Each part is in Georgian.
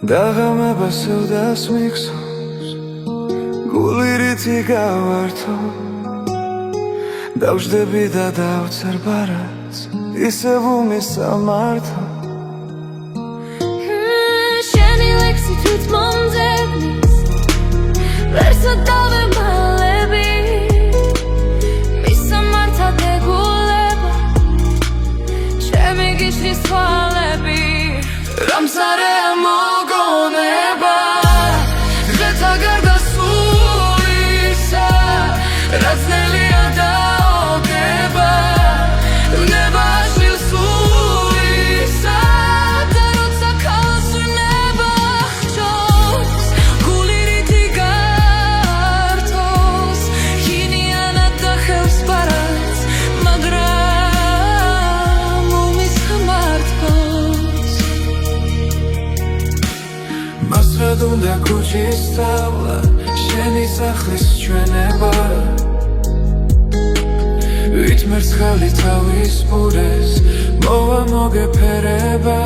დაღამება სევდას მიქსოს გული რითი გავართო დავждები და დავწერ ბარათს ისევ უმისამართო შენი ლექსი თვით მომძებნის ვერსად დავემალები მისამართად ეგულება ჩემი გიშლის თვალები რამსარეა მოგონება დღეთა გარდა სულისა რაც ნელია დაოგება ვნებაში სულისა და როცა ქალს ვნება ხჭოს გული რითი გართოს ჰინიანად და ხელს ბარათს მაგრამ უმისამართოს მას რად უნდა ქუჩის სწავლა შენი სახლის ჩვენება ვით მერცხალი თავის ბურეს მოვა მოგეფერება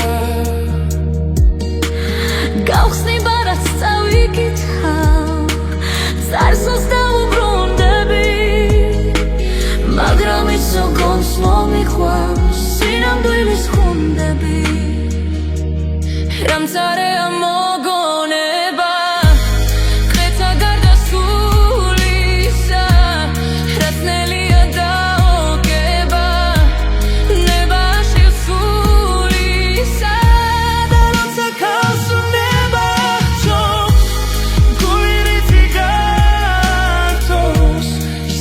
გავხსნი ბარათს წავიკითხავ წარსულს დავუბრუნდები მაგრამ ის ზოგონს მომიყვანს სინამდვილის ხუნდები რამსარეა მოგონება დღეთა გარდა სულისა რაც ნელია დაოგება ნებაში სულისა და როცა ქალს ვნება ხჭოს გული რითი გართოს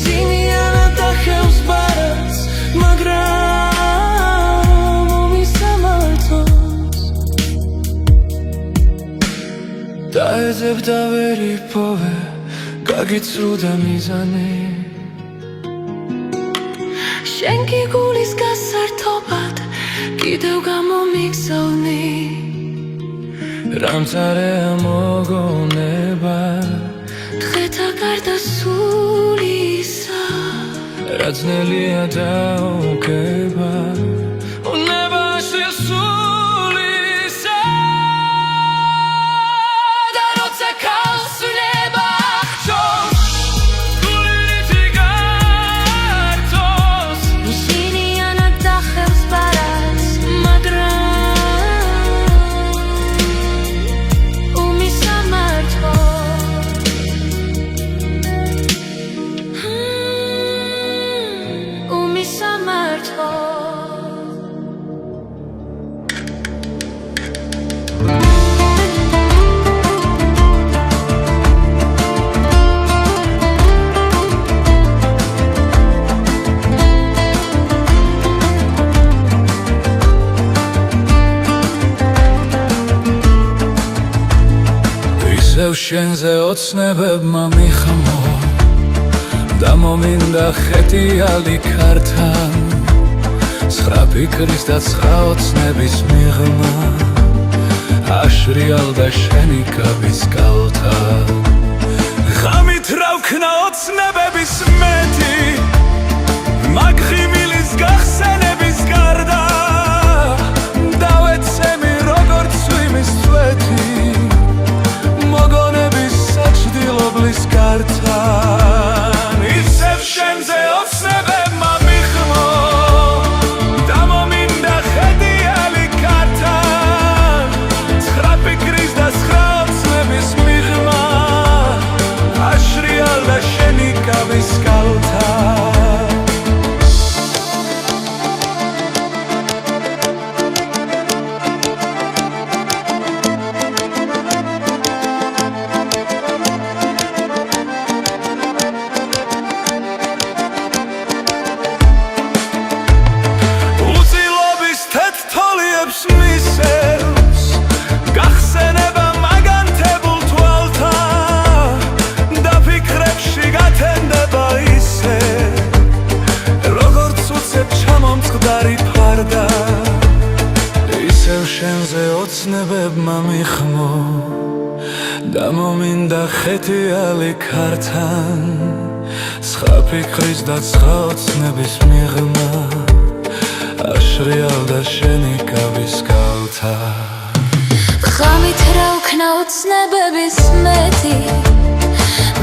სინიანად და ხელს ბარათს მაგრამ უმისამართოს დაეძებ და ვერ იპოვე გაგიცრუდა მიზანი შენ კი გულის გასართობად კიდევ გამომიგზავნი რამსარეა მოგონება დღეთა გარდა სულისა რაც ნელია დაოგება უნებაში სულისა და როცა ქალს ვნება ხჭოს გული რითი გართოს შინიანად და ხელს ბარათს მაგრამ უმისამართოს უმისამართოს ისევ შენზე ოცნებებმა მიხმო და მომინდა ხეტიალი ქართან ცხრა ფიქრის და ცხრა ოცნების მიღმა აშრიალდა შენი კაბის კალთა ღამით რა ვქნა ოცნებების მეტი მაგ ღიმილის გახსენების გარდა დავეცემი როგორც ვიმის წვეთი მოგონების საჩდილობლის გართან ისევ შენზე ოცნებებმა მიხმო და მომინდა ხეტიალი ქართან ცხრა ფიქრის და ცხრა ოცნების მიღმა აშრიალდა შენი კაბის კალთა შენზე ოცნებებმა მიხმო და მომინდა ხეტიალი ქართან ცხრა ფიქრის და ცხრა ოცნების მიღმა აშრიალდა შენი კაბის კალთა ღამით რა ვქნა ვინა ოცნებების მეტი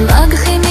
მაგ ხიმ